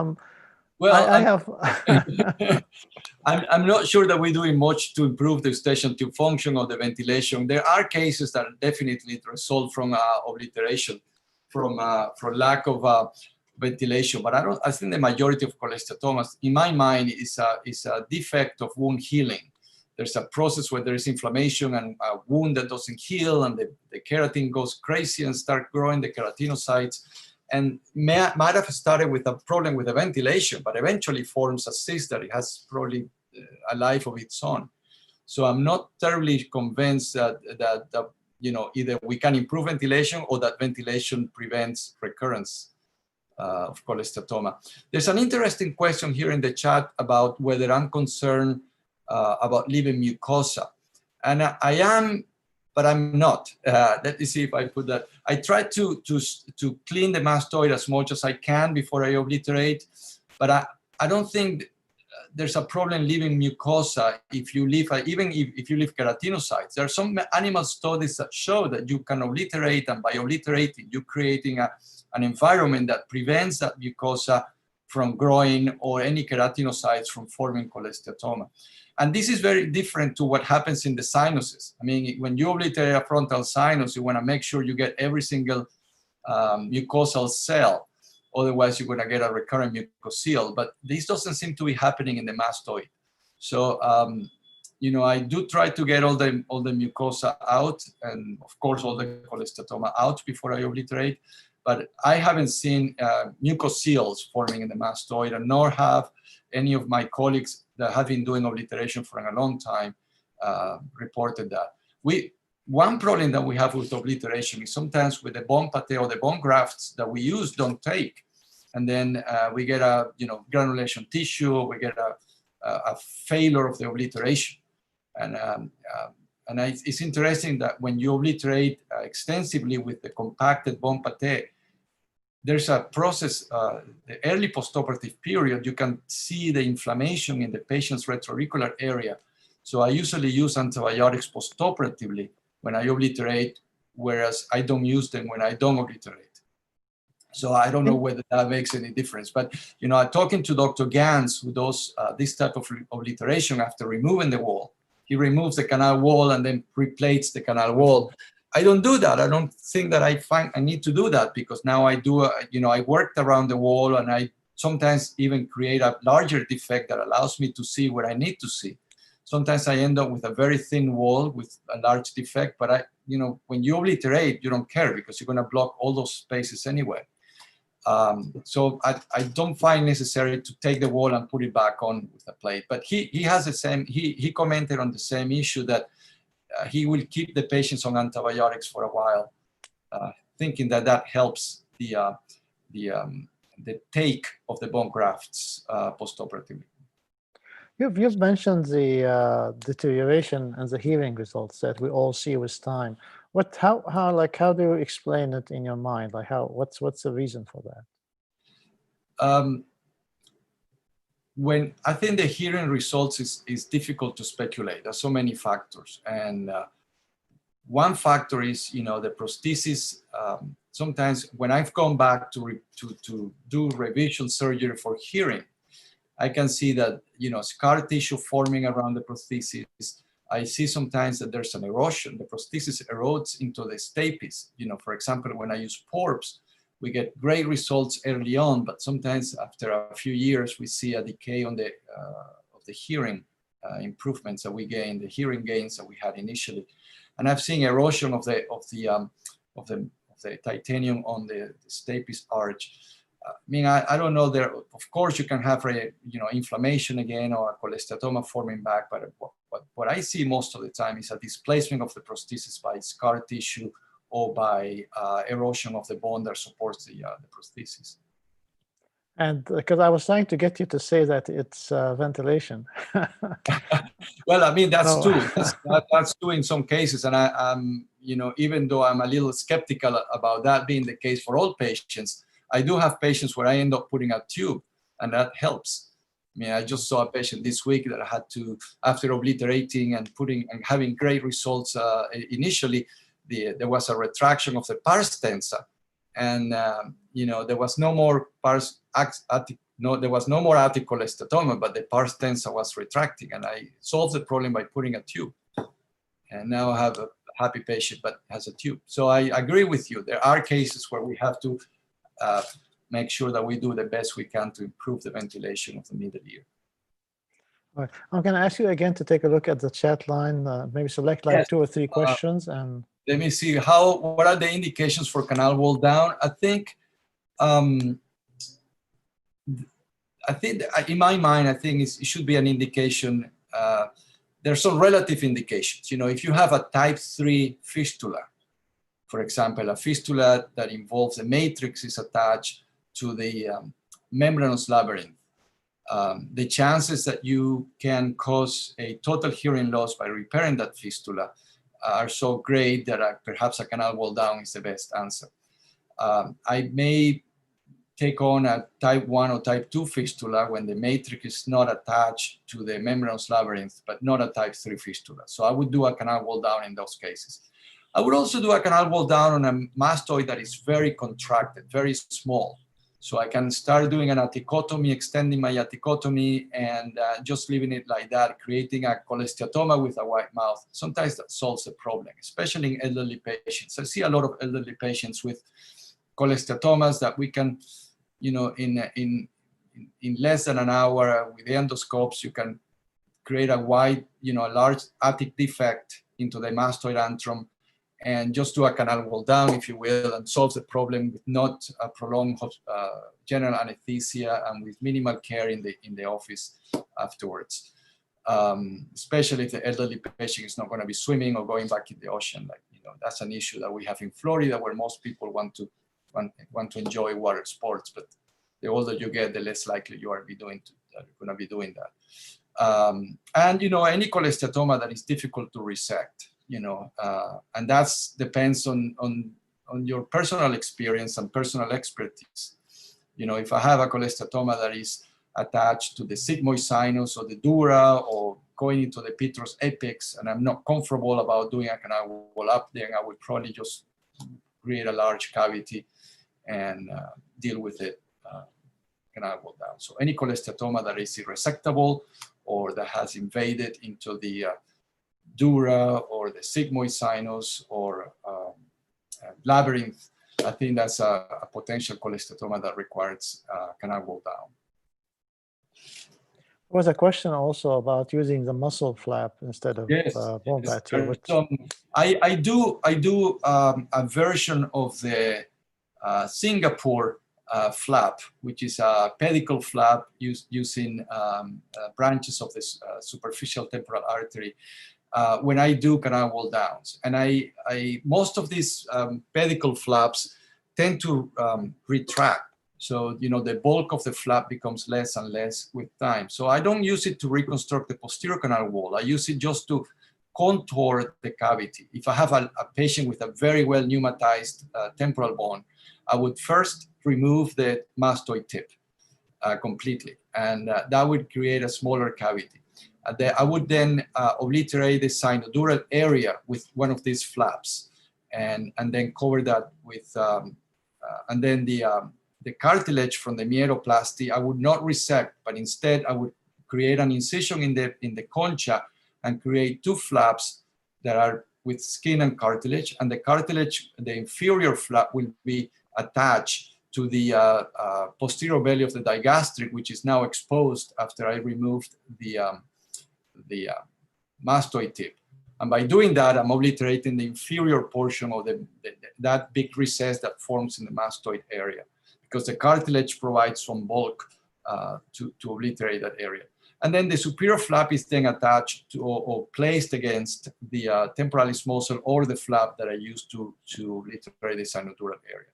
I'm not sure that we're doing much to improve the eustachian tube function or the ventilation. There are cases that definitely result from obliteration, from lack of ventilation. But I think the majority of cholesteatomas, in my mind, is a defect of wound healing. There's a process where there is inflammation and a wound that doesn't heal, and the keratin goes crazy and start growing the keratinocytes. And might have started with a problem with the ventilation, but eventually forms a cyst that it has probably a life of its own. So I'm not terribly convinced that either we can improve ventilation or that ventilation prevents recurrence of cholesteatoma. There's an interesting question here in the chat about whether I'm concerned about living mucosa, and I am. But I'm not. Let me see if I put that. I try to clean the mastoid as much as I can before I obliterate, but I don't think there's a problem leaving mucosa if you leave, even if you leave keratinocytes. There are some animal studies that show that you can obliterate, and by obliterating, you're creating an environment that prevents that mucosa from growing or any keratinocytes from forming cholesteatoma. And this is very different to what happens in the sinuses. I mean, when you obliterate a frontal sinus, you want to make sure you get every single mucosal cell. Otherwise, you're going to get a recurrent mucocele. But this doesn't seem to be happening in the mastoid. So, you know, I do try to get all the mucosa out, and of course, all the cholesteatoma out before I obliterate. But I haven't seen mucoceles forming in the mastoid, and nor have any of my colleagues that have been doing obliteration for a long time reported that. One problem that we have with obliteration is sometimes with the bone pate or the bone grafts that we use don't take. And then we get a, you know, granulation tissue, we get a failure of the obliteration. And it's interesting that when you obliterate extensively with the compacted bone pate, there's a process, the early postoperative period, you can see the inflammation in the patient's retroauricular area. So I usually use antibiotics postoperatively when I obliterate, whereas I don't use them when I don't obliterate. So I don't know whether that makes any difference. But, you know, I'm talking to Dr. Gans, who does this type of obliteration after removing the wall. He removes the canal wall and then replates the canal wall. I don't do that. I don't think that I need to do that, because now I do, you know, I worked around the wall, and I sometimes even create a larger defect that allows me to see what I need to see. Sometimes I end up with a very thin wall with a large defect, but you know, when you obliterate, you don't care because you're going to block all those spaces anyway. So I don't find necessary to take the wall and put it back on with a plate. But he has the same, he commented on the same issue, that he will keep the patients on antibiotics for a while, thinking that that helps the take of the bone grafts postoperatively. You've mentioned the deterioration and the healing results that we all see with time. How do you explain it in your mind? Like what's the reason for that? When I think the hearing results is difficult to speculate. There's so many factors, and one factor is, you know, the prosthesis. Sometimes when I've gone back to do revision surgery for hearing, I can see that, you know, scar tissue forming around the prosthesis. I see sometimes that there's an erosion. The prosthesis erodes into the stapes. You know, for example, when I use PORPs, we get great results early on, but sometimes after a few years, we see a decay on the of the hearing improvements that we gain, the hearing gains that we had initially. And I've seen erosion of the titanium on the stapes arch. I mean, I don't know. There, of course, you can have inflammation again or a cholesteatoma forming back, but what I see most of the time is a displacement of the prosthesis by scar tissue or by erosion of the bone that supports the prosthesis. And because I was trying to get you to say that it's ventilation. Well, I mean, that's true. That's true in some cases, and I'm, you know, even though I'm a little skeptical about that being the case for all patients, I do have patients where I end up putting a tube, and that helps. I mean, I just saw a patient this week that I had to, after obliterating and having great results initially, there was a retraction of the pars tensa, and you know, there was no more there was no more attic cholesteatoma, but the pars tensa was retracting, and I solved the problem by putting a tube. And now I have a happy patient but has a tube. So I agree with you. There are cases where we have to make sure that we do the best we can to improve the ventilation of the middle ear. All right. I'm going to ask you again to take a look at the chat line, maybe select like 2 or 3 questions. And let me see what are the indications for canal wall down. I think in my mind, I think it should be an indication. There's some relative indications. You know, if you have a type 3 fistula, for example, a fistula that involves a matrix is attached to the membranous labyrinth, the chances that you can cause a total hearing loss by repairing that fistula are so great that perhaps a canal wall down is the best answer. I may take on a type 1 or type 2 fistula when the matrix is not attached to the membranous labyrinth, but not a type 3 fistula. So I would do a canal wall down in those cases. I would also do a canal wall down on a mastoid that is very contracted, very small. So I can start doing an athecotomy, extending my athecotomy, and just leaving it like that, creating a cholesteatoma with a wide mouth. Sometimes that solves the problem, especially in elderly patients. I see a lot of elderly patients with cholesteatomas that we can, you know, in less than an hour with the endoscopes, you can create a wide, you know, a large athic defect into the mastoid antrum, and just do a canal wall down, if you will, and solve the problem with not a prolonged general anesthesia and with minimal care in the office afterwards. Especially if the elderly patient is not going to be swimming or going back in the ocean. Like, you know, that's an issue that we have in Florida, where most people want to enjoy water sports, but the older you get, the less likely you are going to be doing that. And you know, any cholesteatoma that is difficult to resect, you know, and that's depends on your personal experience and personal expertise. You know, if I have a cholesteatoma that is attached to the sigmoid sinus or the dura or going into the petrous apex, and I'm not comfortable about doing a canal wall up, then I would probably just create a large cavity and deal with it canal wall down. So any cholesteatoma that is irresectable or that has invaded into the dura or the sigmoid sinus or labyrinth, I think that's a potential cholesteatoma that requires canal wall down. There was a question also about using the muscle flap instead of bone patty. I do a version of the Singapore flap, which is a pedicle flap using branches of the superficial temporal artery. When I do canal wall downs, and most of these pedicle flaps tend to retract. So, you know, the bulk of the flap becomes less and less with time. So I don't use it to reconstruct the posterior canal wall. I use it just to contour the cavity. If I have a patient with a very well pneumatized temporal bone, I would first remove the mastoid tip completely, and that would create a smaller cavity. I would then obliterate the sinodural area with one of these flaps, and then cover that with, and then the cartilage from the myeroplasty, I would not resect, but instead I would create an incision in the concha and create two flaps that are with skin and cartilage, and the cartilage, the inferior flap, will be attached to the posterior belly of the digastric, which is now exposed after I removed the mastoid tip. And by doing that, I'm obliterating the inferior portion of that big recess that forms in the mastoid area, because the cartilage provides some bulk to obliterate that area. And then the superior flap is then attached to or placed against the temporalis muscle or the flap that I used to obliterate the sinodural area.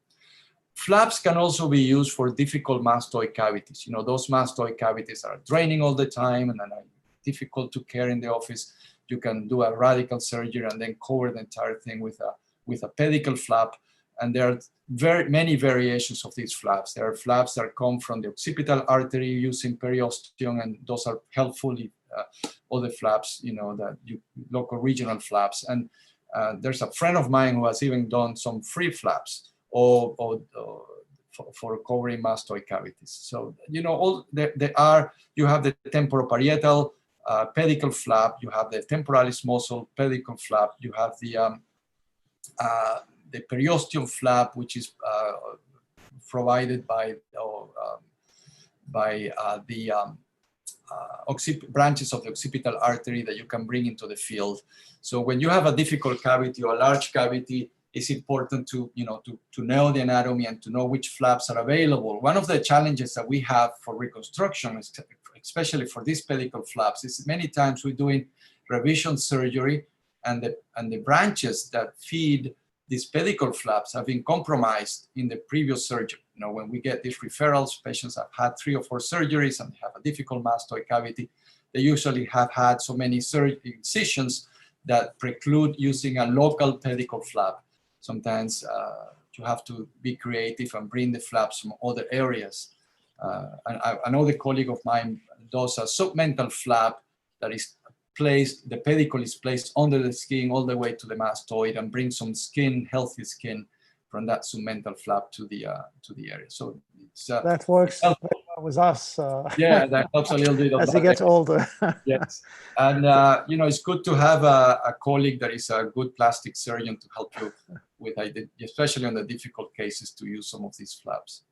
Flaps can also be used for difficult mastoid cavities. You know, those mastoid cavities are draining all the time and are difficult to care in the office. You can do a radical surgery and then cover the entire thing with a pedicle flap. And there are very many variations of these flaps. There are flaps that come from the occipital artery using periosteum, and those are helpful. Other flaps, you know, that local regional flaps. And there's a friend of mine who has even done some free flaps for covering mastoid cavities. So, you know, you have the temporoparietal pedicle flap, you have the temporalis muscle pedicle flap, you have the periosteum flap, which is provided by the branches of the occipital artery that you can bring into the field. So when you have a difficult cavity or a large cavity, it's important to know the anatomy and to know which flaps are available. One of the challenges that we have for reconstruction, especially for these pedicle flaps, is many times we're doing revision surgery, and the branches that feed these pedicle flaps have been compromised in the previous surgery. You know, when we get these referrals, patients have had 3 or 4 surgeries and have a difficult mastoid cavity. They usually have had so many incisions that preclude using a local pedicle flap. Sometimes you have to be creative and bring the flaps from other areas. And another colleague of mine does a submental flap that is placed, the pedicle is placed under the skin all the way to the mastoid and brings some skin, healthy skin, from that submental flap to the area. So it's, that works very well with us. Yeah, that helps a little bit of as he gets older. Yes, and you know, it's good to have a colleague that is a good plastic surgeon to help you with, especially on the difficult cases, to use some of these flaps.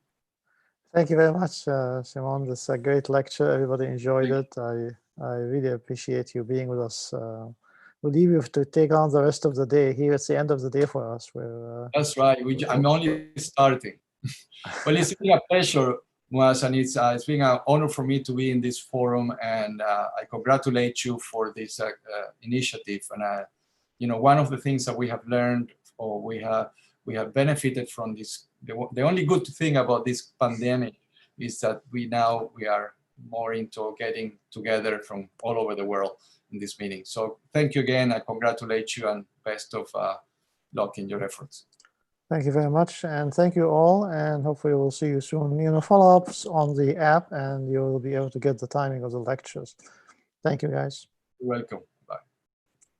Thank you very much, Simon. This is a great lecture. Everybody enjoyed it. I really appreciate you being with us. We'll leave you to take on the rest of the day. Here it's the end of the day for us. That's right. I'm only starting. Well, it's been a pleasure, Muaz, and it's been an honor for me to be in this forum, and I congratulate you for this initiative. And you know, one of the things that we have learned, or we have benefited from this, the only good thing about this pandemic is that we are more into getting together from all over the world in this meeting. So thank you again. I congratulate you, and best of luck in your efforts. Thank you very much, and thank you all, and hopefully we'll see you soon. You know, follow-ups on the app, and you'll be able to get the timing of the lectures. Thank you, guys. You're welcome.